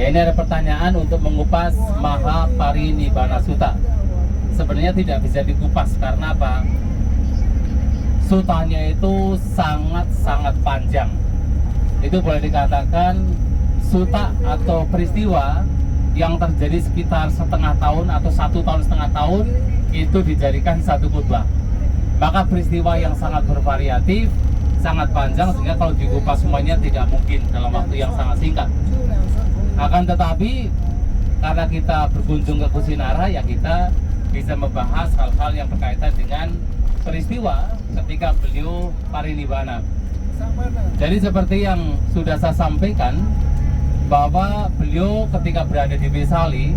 Ya, ini ada pertanyaan untuk mengupas Mahaparinibbana Sutta. Sebenarnya tidak bisa dikupas karena apa? Sutanya itu sangat-sangat panjang. Itu boleh dikatakan sutta atau peristiwa yang terjadi sekitar setengah tahun atau 1,5 tahun itu dijadikan satu khutbah. Maka peristiwa yang sangat bervariatif, sangat panjang, sehingga kalau dikupas semuanya tidak mungkin dalam waktu yang sangat singkat. Akan tetapi karena kita berkunjung ke Kusinara, ya kita bisa membahas hal-hal yang berkaitan dengan peristiwa ketika beliau parinibbana. Jadi seperti yang sudah saya sampaikan, bahwa beliau ketika berada di Vesali,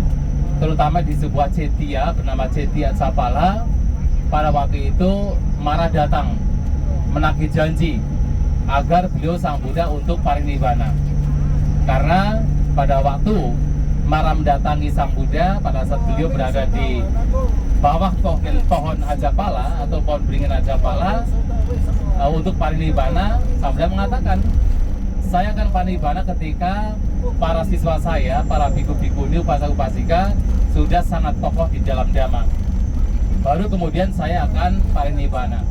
terutama di sebuah cetia bernama Cetia Capala, pada waktu itu Mara datang menagih janji agar beliau sang Buddha untuk parinibbana. Karena pada waktu Mara mendatangi sang Buddha, pada saat beliau berada di bawah pohon Ajapala atau pohon beringin Ajapala untuk parinibbana, sang Buddha mengatakan, saya akan parinibbana ketika para siswa saya, para biku-bikuni, upasaka-upasika sudah sangat kokoh di dalam dhamma. Baru kemudian saya akan parinibbana.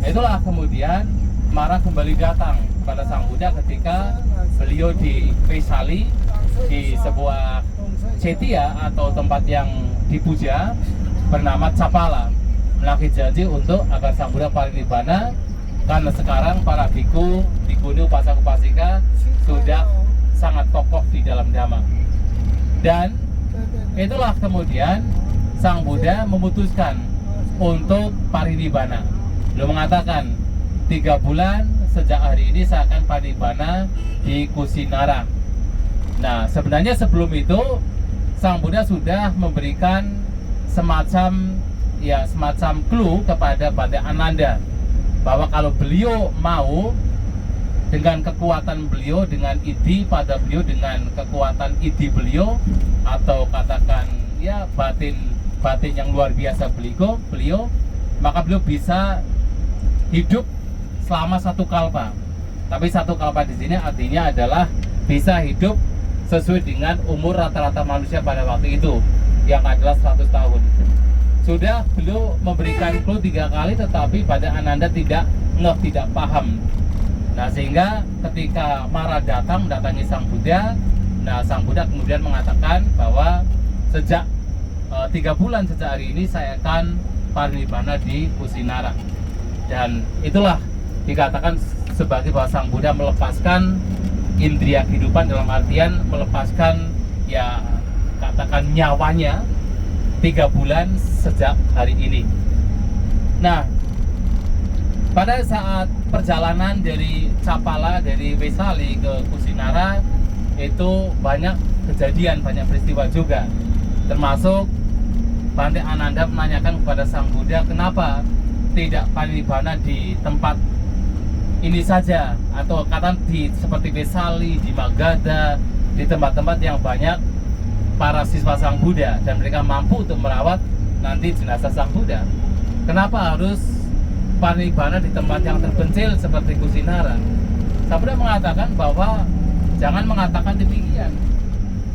Itulah kemudian Mara kembali datang pada sang Buddha ketika beliau di Vesali, di sebuah cetia atau tempat yang dipuja bernama Capala, menagih janji untuk agar sang Buddha parinibbana, karena sekarang para biku, bikuni, upasaka-upasika sudah sangat kokoh di dalam dhamma. Dan itulah kemudian sang Buddha memutuskan untuk parinibbana. Beliau mengatakan, 3 bulan sejak hari ini saya akan parinibbana di Kusinara. Nah, sebenarnya sebelum itu sang Buddha sudah memberikan semacam clue kepada Bante Ananda bahwa kalau beliau mau, dengan kekuatan beliau, dengan idi pada beliau, dengan kekuatan idi beliau, atau katakan ya batin yang luar biasa beliau, maka beliau bisa hidup selama 1 kalpa. Tapi 1 kalpa di sini artinya adalah bisa hidup sesuai dengan umur rata-rata manusia pada waktu itu, yang adalah 100 tahun. Sudah beliau memberikan clue 3 kali, tetapi pada Ananda tidak paham. Nah, sehingga ketika Mara datangi sang Buddha, nah sang Buddha kemudian mengatakan bahwa sejak 3 bulan sejak hari ini saya akan parinibbana di Kusinara. Dan itulah dikatakan sebagai bahwa sang Buddha melepaskan indria kehidupan, dalam artian melepaskan ya katakan nyawanya 3 bulan sejak hari ini. Nah, pada saat perjalanan dari Capala, dari Vesali ke Kusinara, itu banyak kejadian, banyak peristiwa juga. Termasuk Bante Ananda menanyakan kepada sang Buddha, kenapa tidak parinibbana di tempat ini saja, atau kata seperti Vesali, di Magadha, di tempat-tempat yang banyak para siswa sang Buddha dan mereka mampu untuk merawat nanti jenazah sang Buddha. Kenapa harus parinibbana di tempat yang terpencil seperti Kusinara? Sang Buddha mengatakan bahwa jangan mengatakan demikian,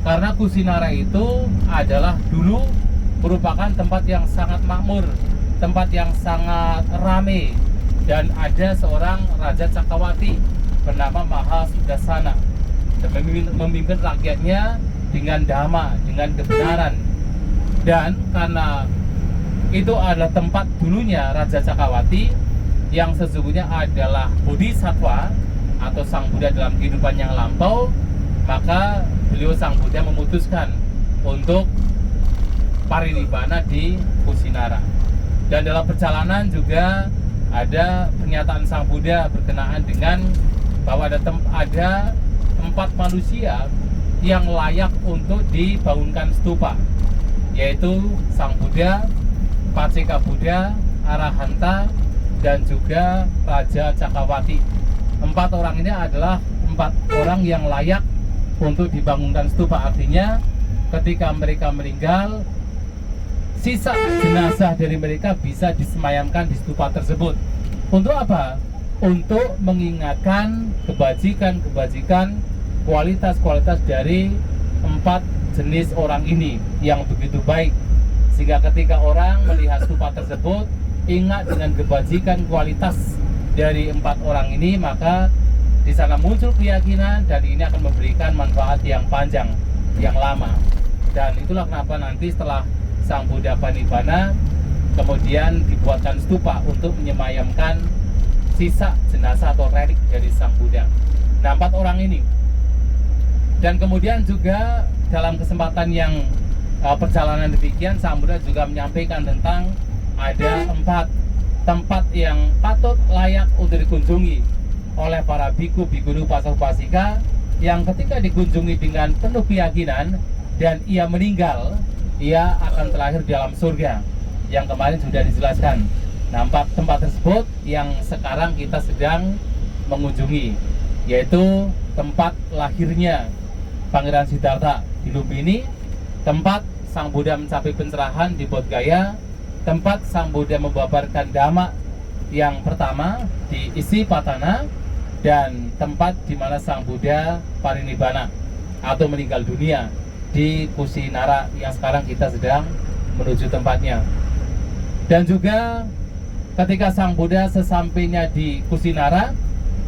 karena Kusinara itu adalah dulu merupakan tempat yang sangat makmur, tempat yang sangat ramai, dan ada seorang Raja Cakrawati bernama Mahasudarsana dan memimpin rakyatnya dengan dhamma, dengan kebenaran. Dan karena itu adalah tempat dulunya Raja Cakrawati yang sesungguhnya adalah bodhisattva atau sang Buddha dalam kehidupan yang lampau, maka beliau sang Buddha memutuskan untuk parinibbana di Kusinara. Dan dalam perjalanan juga ada pernyataan sang Buddha berkenaan dengan bahwa ada 4 manusia yang layak untuk dibangunkan stupa, yaitu sang Buddha, Paceka Buddha, Arahanta, dan juga Raja Cakrawati. 4 orang ini adalah 4 orang yang layak untuk dibangunkan stupa. Artinya ketika mereka meninggal, sisa jenazah dari mereka bisa disemayamkan di stupa tersebut. Untuk apa? Untuk mengingatkan kebajikan-kebajikan, kualitas-kualitas dari 4 jenis orang ini yang begitu baik, sehingga ketika orang melihat stupa tersebut ingat dengan kebajikan kualitas dari 4 orang ini, maka di sana muncul keyakinan dan ini akan memberikan manfaat yang panjang, yang lama. Dan itulah kenapa nanti setelah Sang Buddha Panibbana kemudian dibuatkan stupa untuk menyemayamkan sisa jenazah atau relik dari Sang Buddha. Nah, 4 orang ini. Dan kemudian juga dalam kesempatan yang perjalanan demikian, Sang Buddha juga menyampaikan tentang ada 4 tempat yang patut layak untuk dikunjungi oleh para biku, bikuni, upasaka-upasika yang ketika dikunjungi dengan penuh keyakinan dan ia meninggal, ia akan terlahir di dalam surga yang kemarin sudah dijelaskan. Nah, 4 tempat tersebut yang sekarang kita sedang mengunjungi, yaitu tempat lahirnya Pangeran Siddhartha di Lumbini, tempat Sang Buddha mencapai pencerahan di Bodh Gaya, tempat Sang Buddha membabarkan Dhamma yang pertama di Isipatana, dan tempat di mana Sang Buddha Parinibbana atau meninggal dunia di Kusinara yang sekarang kita sedang menuju tempatnya. Dan juga ketika Sang Buddha sesampainya di Kusinara,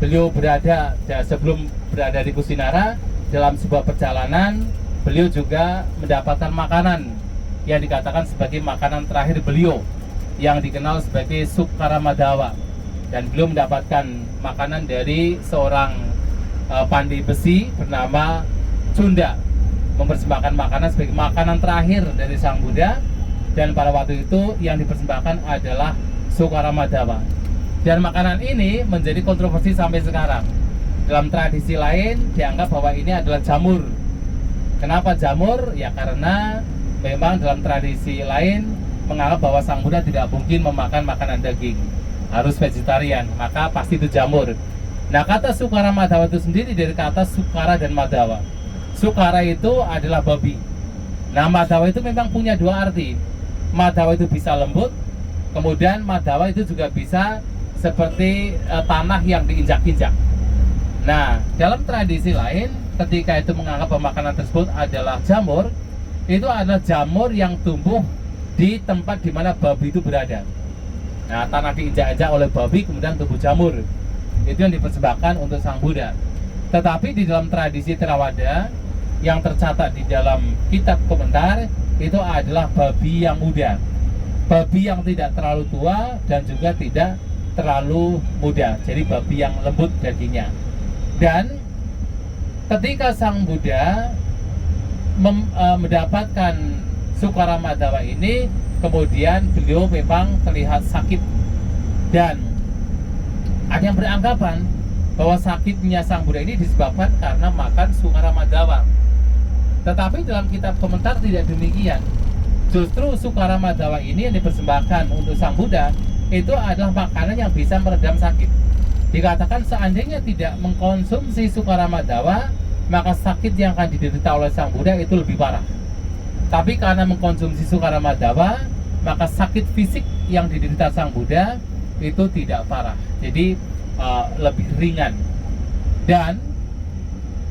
beliau berada sebelum berada di Kusinara dalam sebuah perjalanan, beliau juga mendapatkan makanan yang dikatakan sebagai makanan terakhir beliau yang dikenal sebagai Sukaramadhawa, dan beliau mendapatkan makanan dari seorang pandai besi bernama Cunda, mempersembahkan makanan sebagai makanan terakhir dari Sang Buddha, dan pada waktu itu yang dipersembahkan adalah Sukaramadhawa. Dan makanan ini menjadi kontroversi sampai sekarang. Dalam tradisi lain dianggap bahwa ini adalah jamur. Kenapa jamur? Ya karena memang dalam tradisi lain menganggap bahwa Sang Buddha tidak mungkin memakan makanan daging, harus vegetarian, maka pasti itu jamur. Nah, kata Sukaramadhawa itu sendiri dari kata Sukara dan Madhawa. Sukara itu adalah babi. Nah, Madhawa itu memang punya 2 arti. Madhawa itu bisa lembut, kemudian Madhawa itu juga bisa seperti tanah yang diinjak-injak. Nah, dalam tradisi lain, ketika itu menganggap bahwa makanan tersebut adalah jamur, itu adalah jamur yang tumbuh di tempat di mana babi itu berada. Nah, tanah diinjak-injak oleh babi, kemudian tumbuh jamur. Itu yang dipersembahkan untuk Sang Buddha. Tetapi di dalam tradisi Theravada yang tercatat di dalam kitab komentar, itu adalah babi yang muda, babi yang tidak terlalu tua dan juga tidak terlalu muda, jadi babi yang lembut dagingnya. Dan ketika Sang Buddha mendapatkan Sukaramadhawa ini, kemudian beliau memang terlihat sakit, dan ada yang beranggapan bahwa sakitnya Sang Buddha ini disebabkan karena makan Sukaramadhawa. Tetapi dalam kitab komentar tidak demikian. Justru Sukaramadhawa ini yang dipersembahkan untuk Sang Buddha itu adalah makanan yang bisa meredam sakit. Dikatakan seandainya tidak mengkonsumsi Sukaramadhawa, maka sakit yang akan diderita oleh Sang Buddha itu lebih parah. Tapi karena mengkonsumsi Sukaramadhawa, maka sakit fisik yang diderita Sang Buddha itu tidak parah, jadi lebih ringan. Dan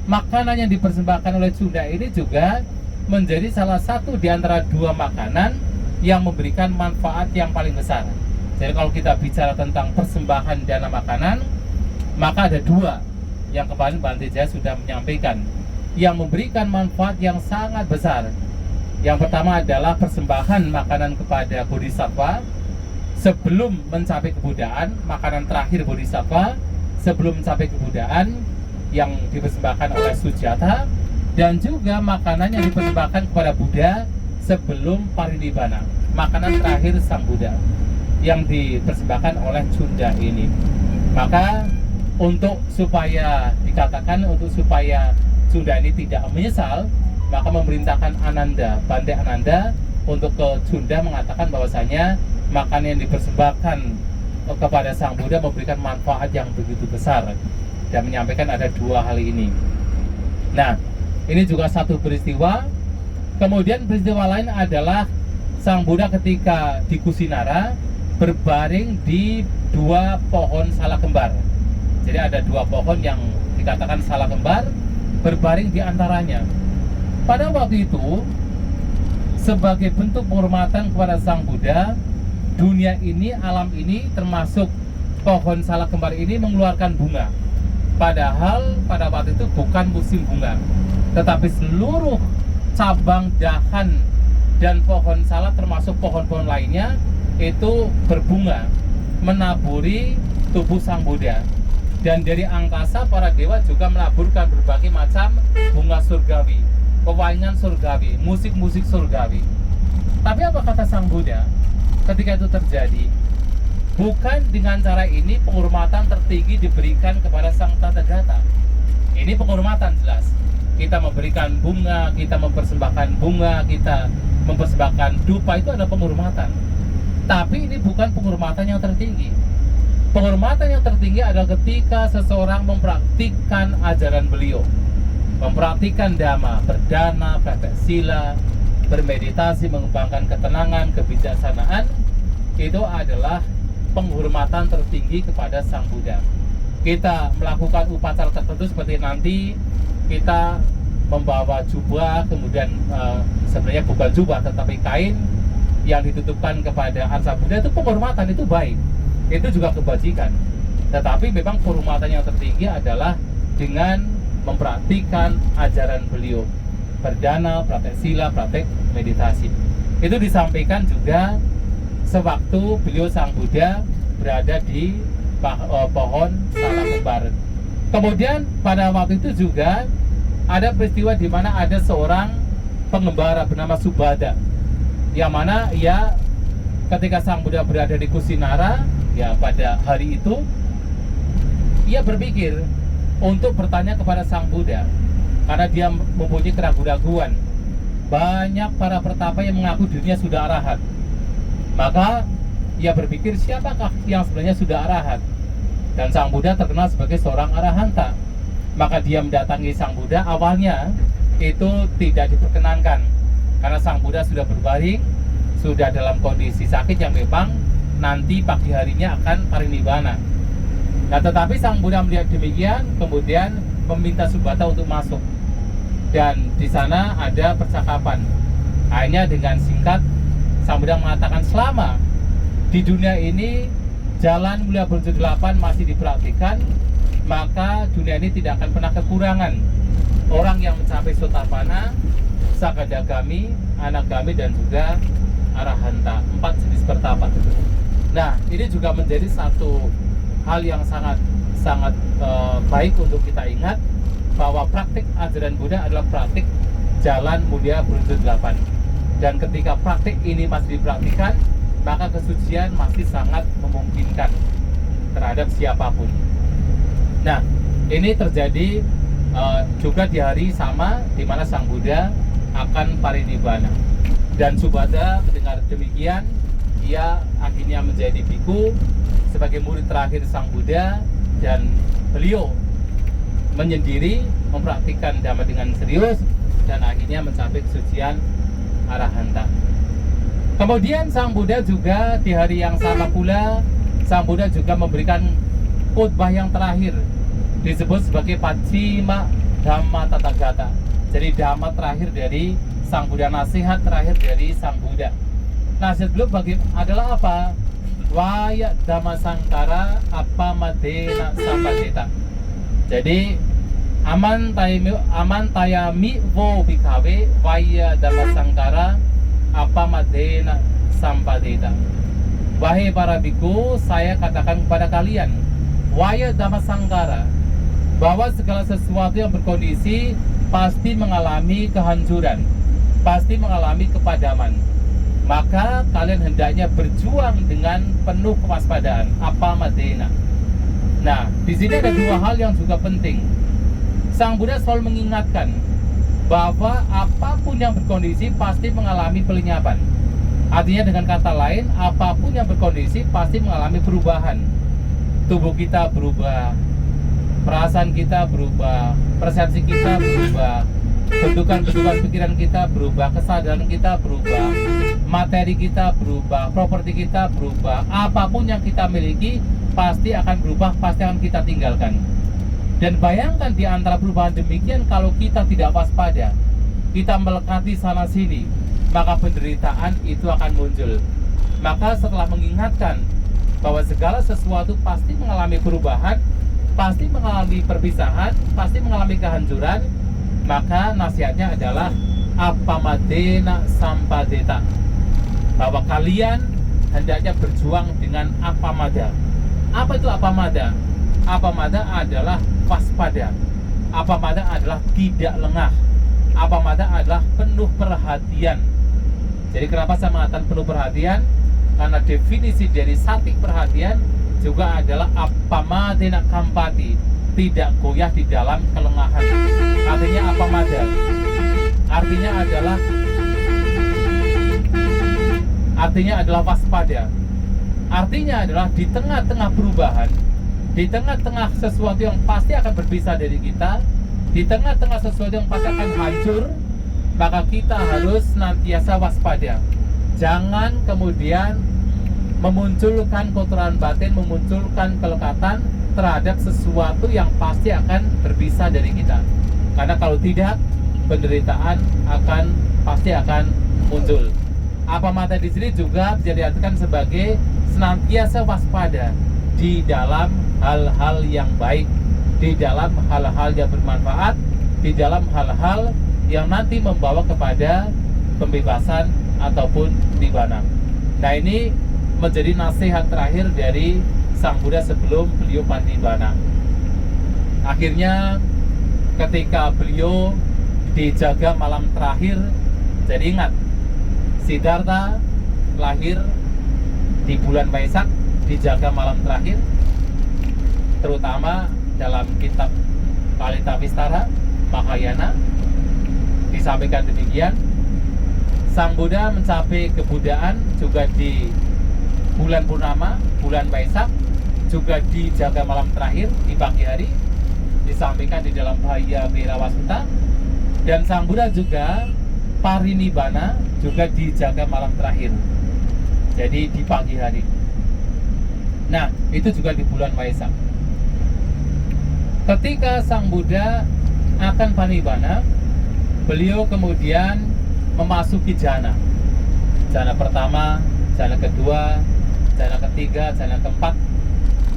makanan yang dipersembahkan oleh Cunda ini juga menjadi salah satu di antara 2 makanan yang memberikan manfaat yang paling besar. Jadi kalau kita bicara tentang persembahan dana makanan, maka ada 2 yang kemarin Bante Jaya sudah menyampaikan yang memberikan manfaat yang sangat besar. Yang pertama adalah persembahan makanan kepada Bodhisattva sebelum mencapai kebudaan, makanan terakhir Bodhisattva sebelum mencapai kebudaan yang dipersembahkan oleh Sujata, dan juga makanan yang dipersembahkan kepada Buddha sebelum Parinibbana, makanan terakhir Sang Buddha yang dipersembahkan oleh Cunda ini. Maka untuk supaya dikatakan, untuk supaya Cunda ini tidak menyesal, maka memerintahkan Ananda, Bante Ananda untuk ke Cunda mengatakan bahwasanya makanan yang dipersembahkan kepada Sang Buddha memberikan manfaat yang begitu besar, dan menyampaikan ada 2 hal ini. Nah, ini juga satu peristiwa. Kemudian peristiwa lain adalah Sang Buddha ketika di Kusinara berbaring di 2 pohon salak kembar. Jadi ada 2 pohon yang dikatakan salak kembar, berbaring di antaranya. Pada waktu itu, sebagai bentuk penghormatan kepada Sang Buddha, dunia ini, alam ini, termasuk pohon salak kembar ini mengeluarkan bunga. Padahal pada waktu itu bukan musim bunga, tetapi seluruh cabang, dahan, dan pohon salak termasuk pohon-pohon lainnya itu berbunga, menaburi tubuh Sang Buddha. Dan dari angkasa para dewa juga menaburkan berbagai macam bunga surgawi, pewangian surgawi, musik-musik surgawi. Tapi apa kata Sang Buddha ketika itu terjadi? Bukan dengan cara ini penghormatan tertinggi diberikan kepada Sang Tathagata. Ini penghormatan jelas. Kita memberikan bunga, kita mempersembahkan bunga, kita mempersembahkan dupa, itu adalah penghormatan. Tapi ini bukan penghormatan yang tertinggi. Penghormatan yang tertinggi adalah ketika seseorang mempraktikkan ajaran beliau, mempraktikkan dhamma, berdana, praktek sila, bermeditasi, mengembangkan ketenangan, kebijaksanaan. Itu adalah penghormatan tertinggi kepada Sang Buddha. Kita melakukan upacara tertentu seperti nanti kita membawa jubah, kemudian sebenarnya bukan jubah tetapi kain yang ditutupkan kepada Arsa Buddha, itu penghormatan, itu baik, itu juga kebajikan. Tetapi memang penghormatan yang tertinggi adalah dengan mempraktikkan ajaran beliau, berdana, praktek sila, praktek meditasi. Itu disampaikan juga sewaktu beliau Sang Buddha berada di pohon salak kembar. Kemudian pada waktu itu juga ada peristiwa di mana ada seorang pengembara bernama Subhada, yang mana ia ketika Sang Buddha berada di Kusinara, ya pada hari itu ia berpikir untuk bertanya kepada Sang Buddha karena dia mempunyai keraguan-raguan. Banyak para pertapa yang mengaku dirinya sudah arahat. Maka ia berpikir, siapakah yang sebenarnya sudah arahat? Dan Sang Buddha terkenal sebagai seorang arahanta. Maka dia mendatangi Sang Buddha. Awalnya itu tidak diperkenankan karena Sang Buddha sudah berbaring, sudah dalam kondisi sakit yang memang nanti pagi harinya akan parinibbana. Nah, tetapi Sang Buddha melihat demikian, kemudian meminta Subhada untuk masuk. Dan di sana ada percakapan. Hanya dengan singkat, Sang Buddha mengatakan, selama di dunia ini jalan mulia berwujud 8 masih dipraktikkan, maka dunia ini tidak akan pernah kekurangan orang yang mencapai Sotapanna, Sakadagami, Anagami, dan juga Arahanta, 4 jenis pertapa. Nah, ini juga menjadi satu hal yang sangat baik untuk kita ingat, bahwa praktik ajaran Buddha adalah praktik jalan mulia berwujud 8. Dan ketika praktik ini masih dipraktikkan, maka kesucian masih sangat memungkinkan terhadap siapapun. Nah, ini terjadi juga di hari sama di mana Sang Buddha akan parinibbana. Dan Subhada mendengar demikian, ia akhirnya menjadi biku sebagai murid terakhir Sang Buddha, dan beliau menyendiri mempraktikkan dhamma dengan serius dan akhirnya mencapai kesucian arahanta. Kemudian Sang Buddha juga di hari yang sama pula, Sang Buddha juga memberikan khutbah yang terakhir, disebut sebagai Pacima Dhamma Tathagata. Jadi dhamma terakhir dari Sang Buddha, nasihat terakhir dari Sang Buddha. Nasihat beliau adalah apa? Waya Dhamma Sangkara apa madena sampadeta. Jadi aman tayami wo bikawe waya Dhamma Sangkara apa madena sampadeta. Wahai para biku, saya katakan kepada kalian, waya Dhamma Sangkara, bahwa segala sesuatu yang berkondisi pasti mengalami kehancuran, pasti mengalami kepadaman. Maka kalian hendaknya berjuang dengan penuh kewaspadaan. Apa madena. Nah, di sini ada dua hal yang juga penting. Sang Buddha selalu mengingatkan bahwa apapun yang berkondisi pasti mengalami pelenyapan. Artinya dengan kata lain, apapun yang berkondisi pasti mengalami perubahan. Tubuh kita berubah, perasaan kita berubah, persepsi kita berubah, bentukan-bentukan pikiran kita berubah, kesadaran kita berubah, materi kita berubah, properti kita berubah. Apapun yang kita miliki pasti akan berubah, pasti akan kita tinggalkan. Dan bayangkan di antara perubahan demikian, kalau kita tidak waspada, kita melekati sana sini, maka penderitaan itu akan muncul. Maka setelah mengingatkan bahwa segala sesuatu pasti mengalami perubahan, pasti mengalami perpisahan, pasti mengalami kehancuran, maka nasihatnya adalah apamadena sampadeta, bahwa kalian hendaknya berjuang dengan apamada. Apa itu apamada? Apamada adalah waspada. Apamada adalah tidak lengah. Apamada adalah penuh perhatian. Jadi kenapa saya mengatakan penuh perhatian? Karena definisi dari sati perhatian juga adalah apamadena kampati, tidak goyah di dalam kelengahan. Artinya apamada? Artinya adalah waspada. Artinya adalah di tengah-tengah perubahan, di tengah-tengah sesuatu yang pasti akan berpisah dari kita, di tengah-tengah sesuatu yang pasti akan hancur, maka kita harus senantiasa waspada. Jangan kemudian memunculkan kotoran batin, memunculkan kelekatan terhadap sesuatu yang pasti akan berpisah dari kita. Karena kalau tidak, penderitaan pasti akan muncul. Apamada di sini juga bisa diartikan sebagai senantiasa waspada di dalam hal-hal yang baik, di dalam hal-hal yang bermanfaat, di dalam hal-hal yang nanti membawa kepada pembebasan ataupun nibbana. Nah, ini menjadi nasihat terakhir dari Sang Buddha sebelum beliau parinibbana. Akhirnya ketika beliau dijaga malam terakhir, jadi ingat, Siddhartha lahir di bulan Waisak, dijaga malam terakhir, terutama dalam kitab Kalitavistara Mahayana disampaikan demikian. Sang Buddha mencapai kebudaan juga di bulan purnama, bulan Waisak, juga dijaga malam terakhir di pagi hari, disampaikan di dalam Bahaya Wirawasuta. Dan Sang Buddha juga parinibbana juga dijaga malam terakhir, jadi di pagi hari. Nah, itu juga di bulan Waisak. Ketika Sang Buddha akan parinibbana, beliau kemudian memasuki jana. Jana pertama, jana kedua, jana ketiga, jana keempat,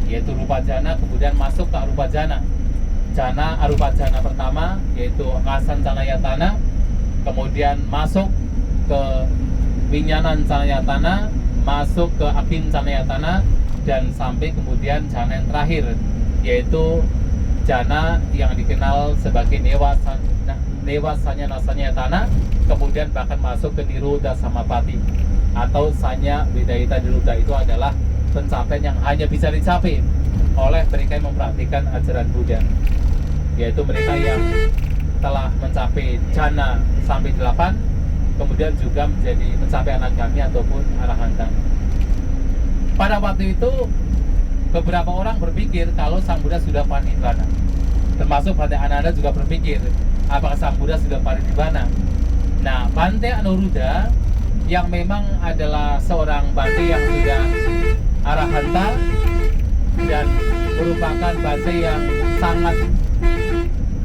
yaitu rupa jana, kemudian masuk ke arupa jana. Jana arupa jana pertama yaitu Rasan Canayatana, kemudian masuk ke Winyanan Canayatana, masuk ke Akin Canayatana, dan sampai kemudian jana yang terakhir yaitu jana yang dikenal sebagai Newasanya Nasanyatana, kemudian bahkan masuk ke Nirodha Samapati atau Sanya Widayita Nirodha. Itu adalah pencapaian yang hanya bisa dicapai oleh mereka yang memperhatikan ajaran Buddha, yaitu mereka yang telah mencapai jana sampai 8, kemudian juga mencapai anagami ataupun arahanta. Pada waktu itu beberapa orang berpikir kalau Sang Buddha sudah parinibbana, termasuk Bhante Ananda juga berpikir apakah Sang Buddha sudah parinibbana. Nah, Bhante Anuruddha yang memang adalah seorang Bhante yang sudah arahanta dan merupakan Bhante yang sangat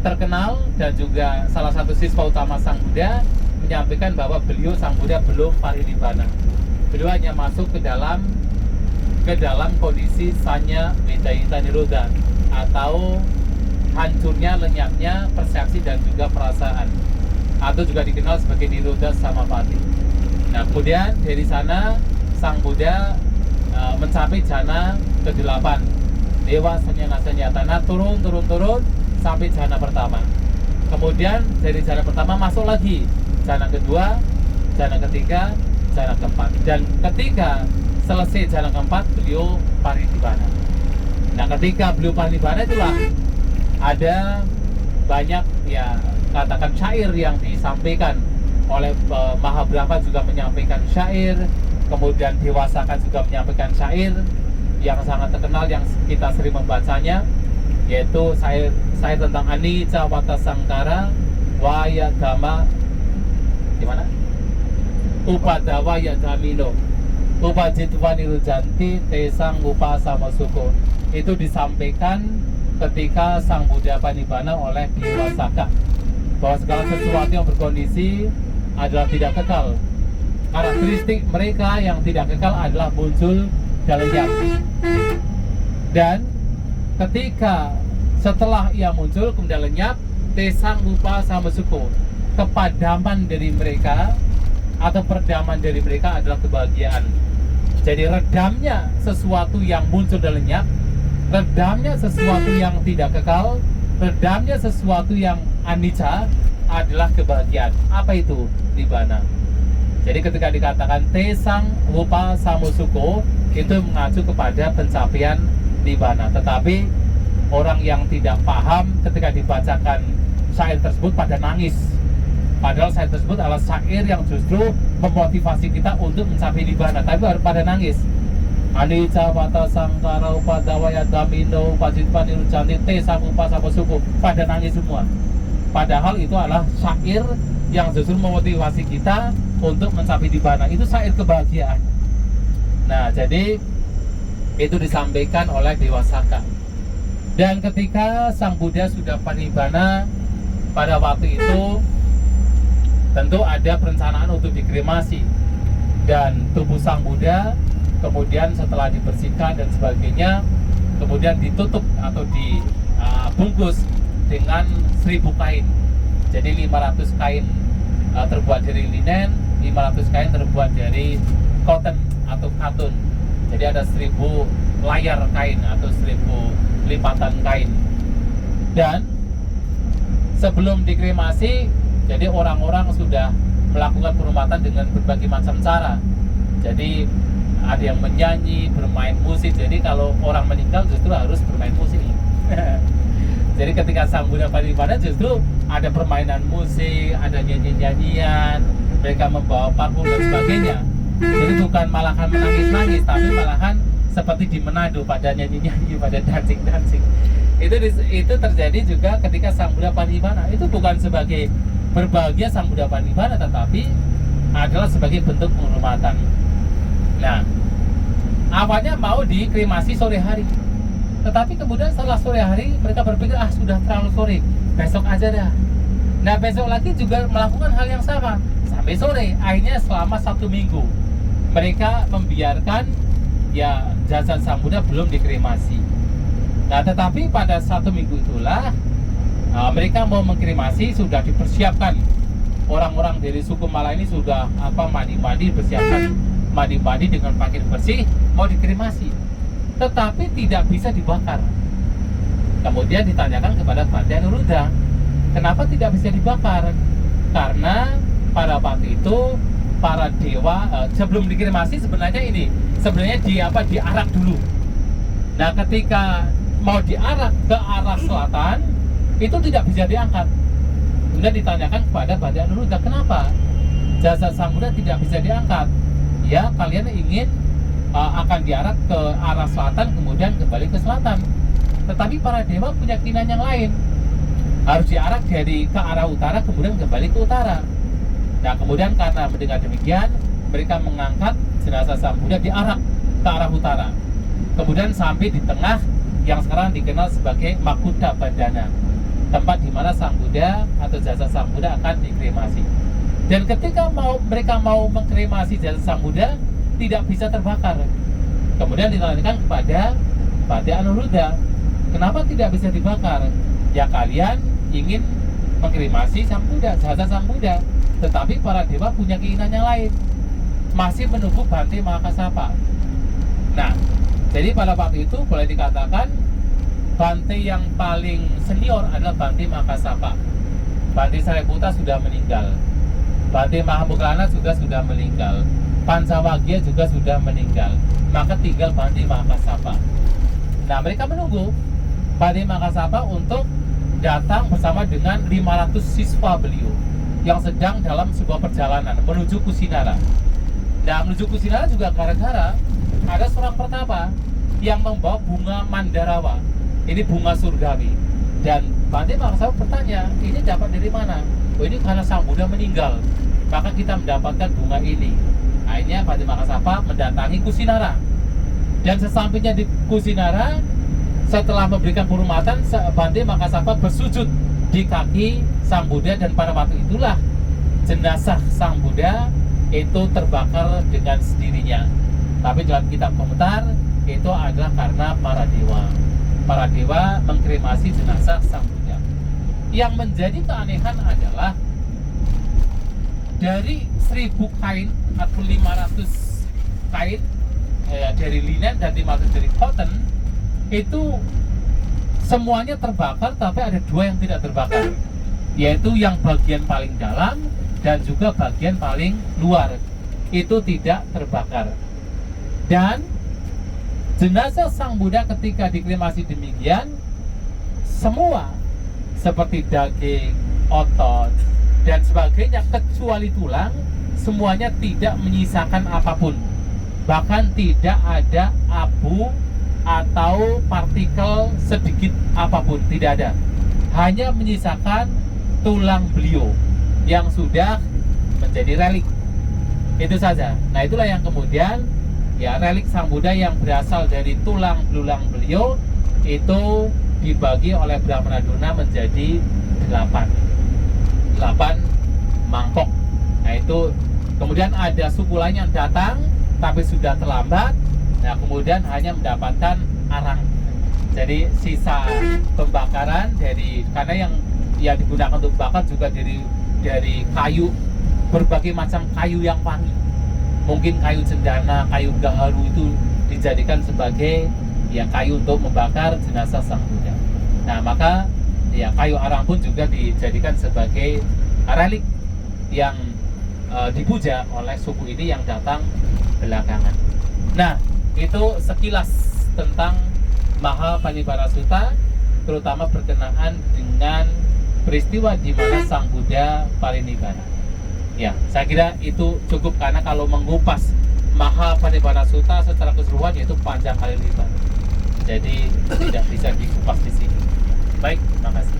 terkenal dan juga salah satu siswa utama Sang Buddha, menyampaikan bahwa Sang Buddha belum parinibbana. Beliau hanya masuk ke dalam kondisi Sanya Widayita Nirodha atau hancurnya, lenyapnya persepsi dan juga perasaan, atau juga dikenal sebagai Nirodha Samapati. Nah, kemudian dari sana Sang Buddha mencapai jana ke-8, Dewa Sanya Nasanyatana, turun sampai jana pertama. Kemudian dari jana pertama masuk lagi jana kedua, jana ketiga, jana keempat. Dan ketika selesai jana keempat, beliau parinibbana. Nah, ketika beliau parinibbana itulah ada banyak ya katakan syair yang disampaikan oleh Mahabrahma, juga menyampaikan syair, kemudian Dewasaka juga menyampaikan syair yang sangat terkenal yang kita sering membacanya, yaitu syair tentang Anicca Wata Sangkara Waya Dhamma, gimana? Upadawa Yadhamino Upajitwa Nirujanti Tesang Upasamasuko. Itu disampaikan ketika Sang Buddha parinibbana oleh Dewasaka. bahwa segala sesuatu yang berkondisi adalah tidak kekal. Karakteristik mereka yang tidak kekal adalah muncul dan lenyap. Dan ketika setelah ia muncul kemudian lenyap, tesang rupa sama suku, kepadaman dari mereka atau perdaman dari mereka adalah kebahagiaan. Jadi redamnya sesuatu yang muncul dan lenyap, redamnya sesuatu yang tidak kekal, redamnya sesuatu yang anicca adalah kebahagiaan. Apa itu? Nibbana. Jadi ketika dikatakan tesang rupa samusuko, itu mengacu kepada pencapaian nibbana. Tetapi orang yang tidak paham ketika dibacakan syair tersebut pada nangis. Padahal syair tersebut adalah syair yang justru memotivasi kita untuk mencapai nibbana, tapi harus pada nangis. Anicca wata sangkara upadawaya damino pajitpani rujanti tesang rupa samusuko, pada nangis semua. Padahal itu adalah syair yang justru memotivasi kita untuk mencapai nibbana. Itu syair kebahagiaan. Nah, jadi itu disampaikan oleh Dewa Saka. Dan ketika Sang Buddha sudah panibbana, pada waktu itu tentu ada perencanaan untuk dikremasi. Dan tubuh Sang Buddha kemudian setelah dibersihkan dan sebagainya, kemudian ditutup atau dibungkus dengan 1000 kain. Jadi 500 kain terbuat dari linen, 500 kain terbuat dari cotton atau katun. Jadi ada 1000 layar kain atau 1000 lipatan kain. Dan sebelum dikremasi, jadi orang-orang sudah melakukan penghormatan dengan berbagai macam cara. Jadi ada yang menyanyi, bermain musik. Jadi kalau orang meninggal justru harus bermain musik. Jadi ketika Sang Buddha panibbana justru ada permainan musik, ada nyanyi-nyanyian, mereka membawa parfum dan sebagainya. Jadi bukan malahan menangis-nangis, tapi malahan seperti di Manado pada nyanyi-nyanyi, pada dancing-dancing. Itu terjadi juga ketika Sang Buddha panibbana. Itu bukan sebagai berbahagia Sang Buddha panibbana, tetapi adalah sebagai bentuk penghormatan. Nah, awalnya mau dikremasi sore hari, tetapi kemudian setelah sore hari mereka berpikir, sudah terlalu sore, besok aja dah. Nah, besok lagi juga melakukan hal yang sama sampai sore. Akhirnya selama 1 minggu mereka membiarkan ya jasad Sang Buddha belum dikremasi. Nah, tetapi pada 1 minggu itulah mereka mau mengkremasi, sudah dipersiapkan. Orang-orang dari suku Mala ini sudah mandi-mandi, persiapkan mandi-mandi dengan pakaian bersih, mau dikremasi, tetapi tidak bisa dibakar. Kemudian ditanyakan kepada Bhante Anuruddha, kenapa tidak bisa dibakar? Karena pada waktu itu para dewa sebelum dikremasi sebenarnya diarak dulu. Nah, ketika mau diarak ke arah selatan itu tidak bisa diangkat. Kemudian ditanyakan kepada Bhante Anuruddha, kenapa jasad Sang Buddha tidak bisa diangkat? Ya, kalian ingin akan diarak ke arah selatan kemudian kembali ke selatan, tetapi para dewa punya keinginan yang lain, harus diarak dari ke arah utara kemudian kembali ke utara. Nah, kemudian karena mendengar demikian, mereka mengangkat jenazah Sang Buddha diarak ke arah utara, kemudian sampai di tengah yang sekarang dikenal sebagai Makuta Bandana, tempat di mana Sang Buddha atau jasad Sang Buddha akan dikremasi. Dan ketika mereka mau mengkremasi jasad Sang Buddha, tidak bisa terbakar. Kemudian ditanyakan kepada Bhante Anuruddha, kenapa tidak bisa dibakar? Ya, kalian ingin mengkremasi Sang Buddha, jasad Sang Buddha, tetapi para dewa punya keinginan yang lain, masih menunggu Bhante Mahakassapa. Nah, jadi pada waktu itu boleh dikatakan Bhante yang paling senior adalah Bhante Mahakassapa. Bhante Sariputta sudah meninggal, Bhante Mahamoggallana juga sudah meninggal, Pancawagya juga sudah meninggal, maka tinggal Bhante Mahakassapa. Nah, mereka menunggu Bhante Mahakassapa untuk datang bersama dengan 500 siswa beliau yang sedang dalam sebuah perjalanan menuju Kusinara. Nah, menuju Kusinara juga gara-gara ada seorang pertapa yang membawa bunga mandarawa, ini bunga surgawi. Dan Bhante Mahakassapa bertanya, ini dapat dari mana? Oh, ini karena Sang Buddha meninggal, maka kita mendapatkan bunga ini. Akhirnya Bhante Mahakassapa mendatangi Kusinara. Dan sesampainya di Kusinara, setelah memberikan penghormatan, Bhante Mahakassapa bersujud di kaki Sang Buddha, dan pada waktu itulah jenazah Sang Buddha itu terbakar dengan sendirinya. Tapi dalam kitab komentar itu adalah karena para dewa. Para dewa mengkremasi jenazah Sang Buddha. Yang menjadi keanehan adalah dari 1000 kain atau 500 kain dari linen dan 500 dari cotton, itu semuanya terbakar, tapi ada 2 yang tidak terbakar, yaitu yang bagian paling dalam dan juga bagian paling luar itu tidak terbakar. Dan jenazah Sang Buddha ketika dikremasi demikian, semua seperti daging, otot, dan sebagainya kecuali tulang, semuanya tidak menyisakan apapun. Bahkan tidak ada abu atau partikel sedikit apapun, tidak ada. Hanya menyisakan tulang beliau yang sudah menjadi relik. Itu saja. Nah, itulah yang kemudian ya relik Sang Buddha yang berasal dari tulang belulang beliau itu dibagi oleh Brahmana Durna menjadi 8 mangkok. Nah, itu kemudian ada suku lain yang datang tapi sudah terlambat. Nah, kemudian hanya mendapatkan arang. Jadi sisa pembakaran karena yang digunakan untuk bakar juga dari kayu, berbagai macam kayu yang wangi. Mungkin kayu cendana, kayu gaharu itu dijadikan sebagai ya kayu untuk membakar jenazah Sang Buddha. Nah, maka ya kayu arang pun juga dijadikan sebagai relik yang dipuja oleh suku ini yang datang belakangan. Nah, itu sekilas tentang Mahapanibara Sutta, terutama berkenaan dengan peristiwa di mana Sang Buddha parinibbana. Ya, saya kira itu cukup, karena kalau mengupas Mahapanibara Sutta secara keseluruhan yaitu panjang kali lipat. Jadi tidak bisa dikupas di sini. Baik, terima kasih.